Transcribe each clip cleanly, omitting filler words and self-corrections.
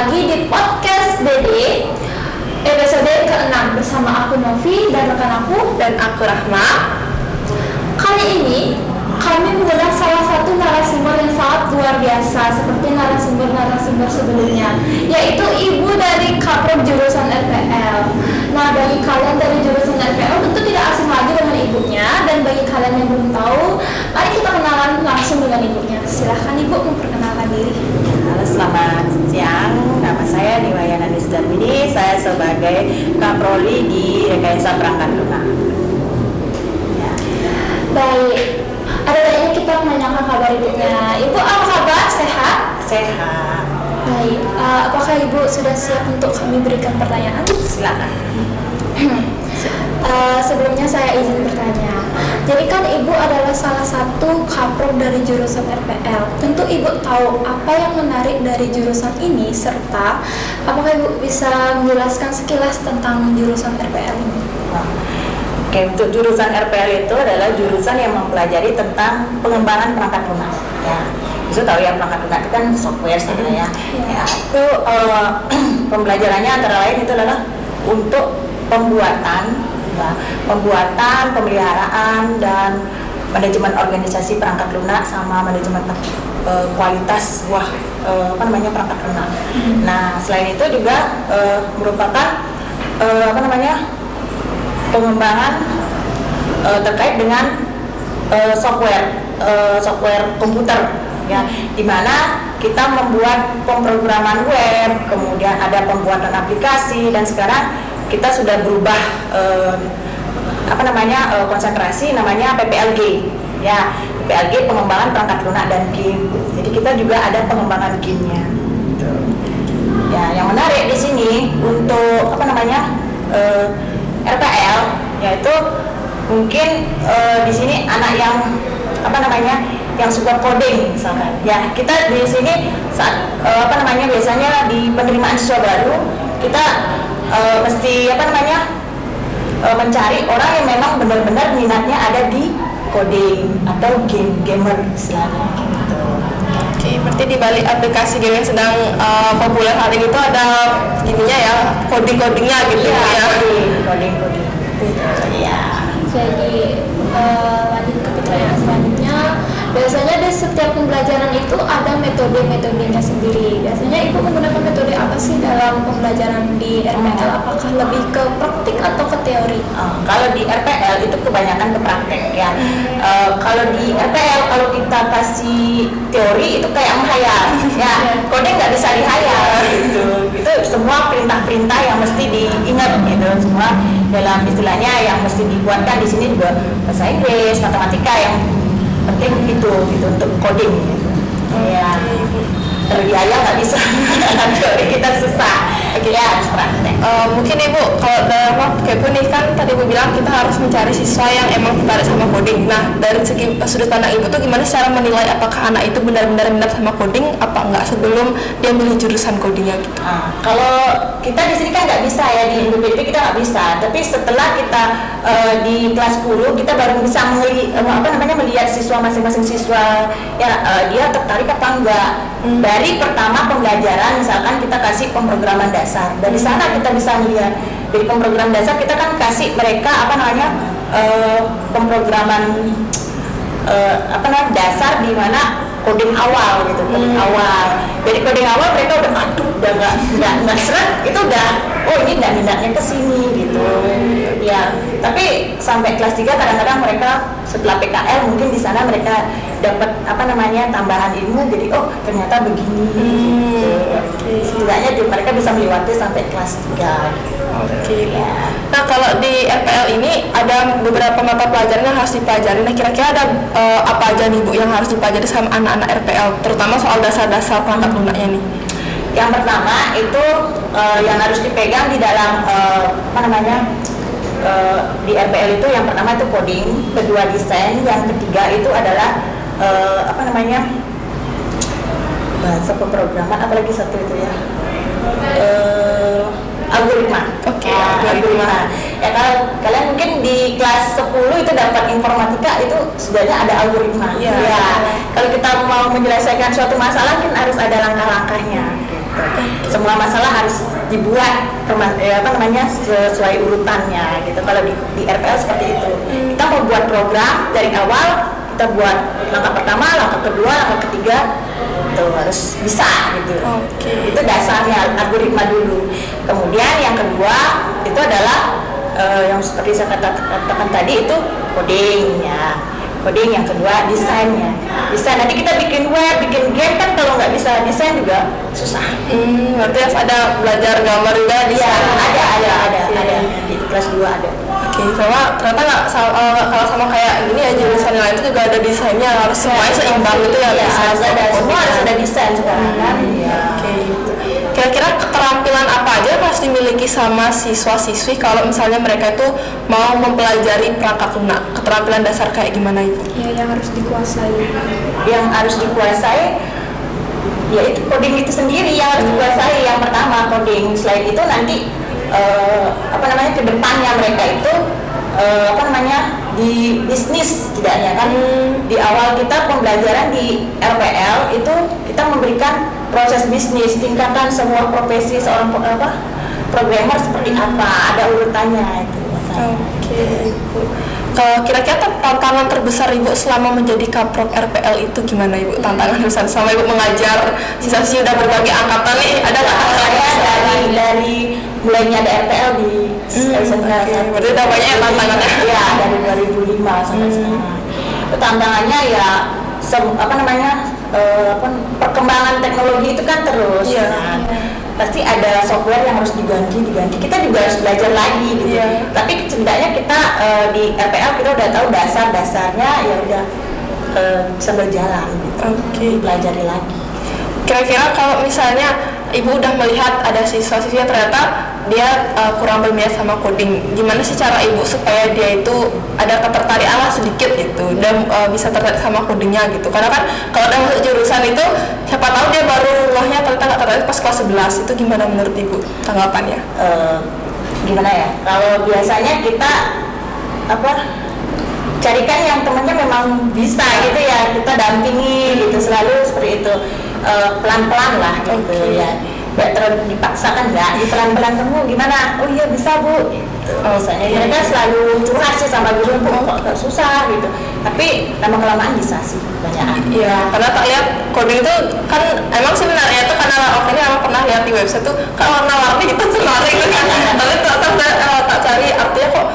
lagi di podcast BD episode ke-6 bersama aku Novi dan rekan aku dan aku Rahma. Kali ini kami mengundang salah satu narasumber yang sangat luar biasa seperti narasumber sebelumnya, yaitu ibu dari Kaprod jurusan RPL. Nah, bagi kalian dari jurusan RPL tentu tidak asing lagi dengan ibunya, dan bagi kalian yang belum tahu, mari kita kenalan langsung dengan ibunya. Silahkan ibu memperkenalkan diri. Halo, selamat siang. Nama saya Niwayana Nisdamini. Saya sebagai Kaproli di Rekayasa Perangkat Lunak. Baik, ada baiknya kita menanyakan kabar ibunya. Ibu apa kabar? Sehat? Sehat. Baik, apakah ibu sudah siap untuk kami berikan pertanyaan? Silakan. Sebelumnya saya izin bertanya. Jadi kan ibu adalah salah satu kaprod dari jurusan RPL. Tentu ibu tahu apa yang menarik dari jurusan ini, serta apakah ibu bisa menjelaskan sekilas tentang jurusan RPL ini? Oke, untuk jurusan RPL itu adalah jurusan yang mempelajari tentang pengembangan perangkat lunak. Ya, bisa tahu ya, perangkat lunak itu kan software sebenarnya. Ya, itu pembelajarannya antara lain itu adalah untuk pembuatan, pemeliharaan dan manajemen organisasi perangkat lunak sama manajemen kualitas perangkat lunak. Nah, selain itu juga merupakan pengembangan terkait dengan software komputer, ya, di mana kita membuat pemrograman web, kemudian ada pembuatan aplikasi, dan sekarang kita sudah berubah konsentrasi namanya PPLG, ya, PPLG pengembangan perangkat lunak dan game. Jadi kita juga ada pengembangan gamenya. Ya, yang menarik di sini untuk RPL, yaitu mungkin di sini anak yang yang suka coding misalkan. Ya, kita di sini saat biasanya di penerimaan siswa baru kita mesti mencari orang yang memang benar-benar minatnya ada di coding atau gamer istilahnya gitu. Oke, berarti di balik aplikasi game yang sedang populer hari ini itu ada gininya ya, coding-codingnya gitu ya. Coding. Iya. Jadi lanjut ke pertanyaan selanjutnya. Biasanya di setiap pembelajaran itu ada metodenya sendiri. Biasanya ibu menggunakan metode apa sih dalam pembelajaran di RPL? Apakah lebih ke praktik atau ke teori? Kalau di RPL itu kebanyakan ke praktek ya. Kalau di RPL kalau kita kasih teori itu kayak menghayal. Ya, coding nggak bisa dihayal gitu. Itu semua perintah-perintah yang mesti diingat gitu. Semua dalam istilahnya yang mesti dibuatkan di sini juga bahasa Inggris, matematika yang penting itu untuk coding gitu. Ya, terbiaya nggak bisa. Teori kita susah. Oke, ya harus praktek. Mungkin ibu kalau dalam kepo nih kan tadi ibu bilang kita harus mencari siswa yang emang tertarik sama coding. Nah, dari segi sudut pandang ibu tuh gimana cara menilai apakah anak itu benar-benar minat sama coding apa enggak sebelum dia milih jurusan codingnya gitu? Kalau kita di sini kan nggak bisa ya, di IndoBP kita nggak bisa. Tapi setelah kita di kelas 10 kita baru bisa melihat siswa masing-masing siswa ya dia tertarik apa enggak. Dari pertama pembelajaran misalkan kita kasih pemrograman dasar. Dari sana kita bisa melihat dari pemrograman dasar kita kan kasih mereka pemrograman dasar di mana coding awal gitu, coding awal. Dari coding awal mereka udah nggak seret, itu udah ini minatnya ke sini gitu. Ya, tapi sampai kelas 3 kadang-kadang mereka setelah PKL mungkin di sana mereka dapat tambahan ilmu, jadi ternyata begini gitu. Setidaknya mereka bisa melewati sampai kelas 3. Oke. Ya. Nah, kalau di RPL ini ada beberapa mata pelajaran yang harus dipelajari. Nah, kira-kira ada apa aja nih Bu yang harus dipelajari sama anak-anak RPL, terutama soal dasar-dasar perangkat lunaknya nih? Yang pertama itu yang harus dipegang di dalam di RPL itu yang pertama itu coding, kedua desain, yang ketiga itu adalah bahasa pemrograman, apalagi satu itu ya algoritma. Oke, algoritma. Ya, kalau kalian mungkin di kelas 10 itu dapat informatika itu sebenarnya ada algoritma. Ya, kalau kita mau menyelesaikan suatu masalah kan harus ada langkah-langkahnya. gitu. Semua masalah harus dibuat sesuai urutannya gitu. Kalau di RPL seperti itu, kita mau buat program dari awal, kita buat langkah pertama, langkah kedua, langkah ketiga, itu harus bisa gitu. Itu dasarnya algoritma dulu. Kemudian yang kedua itu adalah yang seperti saya katakan tadi itu codingnya. Coding yang kedua desainnya. Desain nanti kita bikin web, bikin game kan kalau nggak bisa desain juga susah. Berarti harus ada belajar gambar juga di Iya, sana. ada di kelas 2 ada. Oke, sama ternyata nggak kalau sama kayak gini ya jurusan lain itu juga ada desainnya, harus semuanya seimbang gitu ya. Iya, desain harus ada, semua harus ada desain sekarang kan. Oke. Kira-kira keterampilan apa aja yang harus dimiliki sama siswa-siswi kalau misalnya mereka itu mau mempelajari perangkat lunak? Keterampilan dasar kayak gimana itu? Ya, yang harus dikuasai. Yang harus dikuasai ya itu coding itu sendiri yang harus dikuasai. Yang pertama coding, selain itu nanti kedepannya mereka itu di bisnis setidaknya kan. Di awal kita pembelajaran di RPL itu kita memberikan proses bisnis, tingkatan semua profesi seorang programmer seperti apa, ada urutannya itu. Oke, Ibu. Kalau kira-kira tantangan terbesar Ibu selama menjadi kaprok RPL itu gimana Ibu? Tantangan terbesar selama Ibu mengajar siswa-siswi udah berbagai angkatan nih, ada nggak tantangan? Saya dari mulainya ada RPL di SMK. Berarti udah banyak ya tantangannya? Iya, dari 2005 sampai sekarang. Itu tantangannya ya perkembangan teknologi itu kan terus. Iya. Nah, pasti ada software yang harus diganti. Kita juga harus belajar lagi gitu. Iya. Tapi setidaknya kita di RPL kita udah tahu dasarnya, ya udah sambil jalan gitu. Oke. Pelajari lagi. Kira-kira kalau misalnya Ibu udah melihat ada siswa-siswi yang ternyata dia kurang berminat sama coding, gimana sih cara Ibu supaya dia itu ada ketertarikan lah sedikit gitu dan bisa tertarik sama codingnya gitu? Karena kan kalau udah masuk jurusan itu siapa tahu dia baru ngehnya ternyata nggak tertarik pas kelas 11, itu gimana menurut Ibu tanggapannya? Gimana ya? Kalau biasanya kita carikan yang temannya memang bisa gitu ya, kita dampingi gitu, selalu seperti itu. Pelan-pelan lah gitu ya, nggak terlalu dipaksakan, nggak pelan-pelan. Kamu gimana? Oh iya bisa Bu gitu. Misalnya mereka selalu curhat sih sama guru, Bu kok susah gitu, tapi lama-kelamaan bisa sih kebanyakan. Iya, karena tak lihat coding itu kan emang sebenarnya itu karena ini emang pernah lihat di website tuh kan warna-warni gitu menarik gitu kan, tapi tak cari artinya kok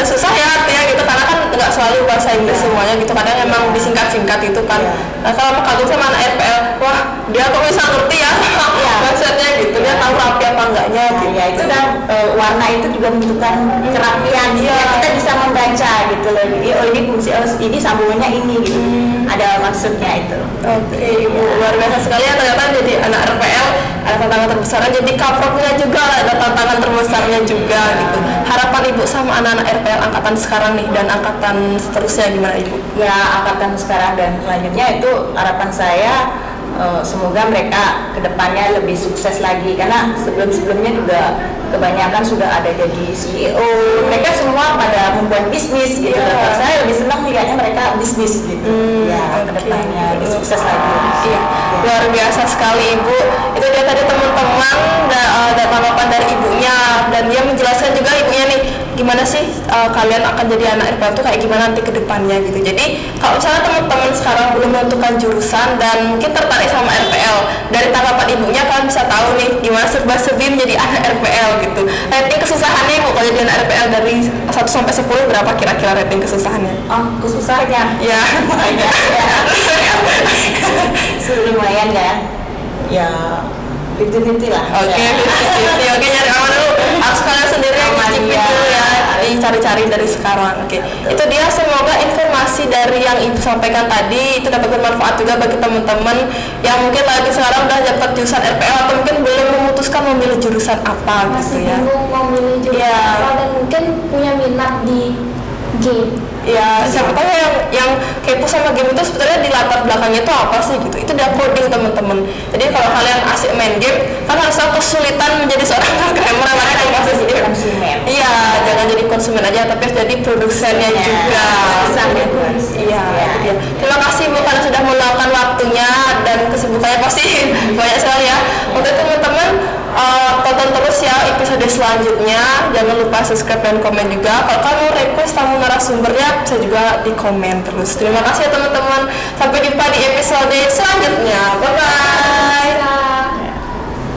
susah ya artinya gitu, karena kan nggak selalu bahasa Inggris semuanya gitu, kadang emang disingkat-singkat itu kan. Nah kalau kagum sama anak RPL, wah dia kok bisa ngerti ya websitenya gitu, dia tahu rapi apa enggaknya gitu. Ya itu dan warna itu juga menunjukkan kerapian, kita bisa membaca gitu loh. Ini fungsi ini sambungannya ini gitu, ada maksudnya itu. Oke, Ibu, luar biasa sekali ya ternyata jadi anak RPL ada tantangan terbesarnya, jadi kaproknya juga ada tantangan terbesarnya juga gitu. Harapan Ibu sama anak-anak RPL angkatan sekarang nih dan angkatan seterusnya gimana Ibu? Ya angkatan sekarang dan selanjutnya itu harapan saya semoga mereka kedepannya lebih sukses lagi, karena sebelum-sebelumnya juga kebanyakan sudah ada jadi CEO, mereka semua pada membuat bisnis gitu. Saya lebih senang melihatnya mereka bisnis gitu. Kedepannya lebih sukses lagi. Iya, luar biasa sekali Ibu. Itu dia tadi teman-teman ada tanggapan dari ibunya, dan dia menjelaskan juga ibunya nih gimana sih kalian akan jadi anak RPL tuh kayak gimana nanti ke depannya gitu. Jadi kalau misalnya teman-teman sekarang belum menentukan jurusan dan mungkin tertarik sama RPL, dari tanggapan ibunya kalian bisa tahu nih gimana serba-serbi menjadi anak RPL gitu. Rating kesusahannya Ibu kalau jadi anak RPL dari 1 sampai 10 berapa kira-kira rating kesusahannya? Kesusahannya Ya. lumayan ya. Ya 50-50 lah. Oke, nyari aman dulu. Harus kalian sendiri yang mencicip dulu ya, dicari-cari dari sekarang. Oke, itu dia. Semoga informasi dari yang Ibu sampaikan tadi itu dapat bermanfaat juga bagi teman-teman yang mungkin lagi sekarang udah dapat jurusan RPL atau mungkin belum memutuskan memilih jurusan apa Masih gitu ya. bingung mau milih jurusan apa dan mungkin punya minat di game. Ya, siapa tahu yang kepo sama game itu sebenarnya di latar belakangnya itu apa sih gitu. Itu dia coding teman-teman. Jadi kalau kalian asik main game, kan harus tahu kesulitan menjadi seorang programmer yang masih game. Iya, jangan jadi konsumen aja, tapi harus jadi produsennya juga. Iya, itu dia. Terima kasih Bu karena sudah meluangkan waktunya dan kesibukannya pasti banyak sekali ya. Untuk teman-teman selanjutnya. Jangan lupa subscribe dan komen juga. Kalau kamu request tamu narasumbernya bisa juga di komen terus. Terima kasih ya teman-teman. Sampai jumpa di episode selanjutnya. Bye bye.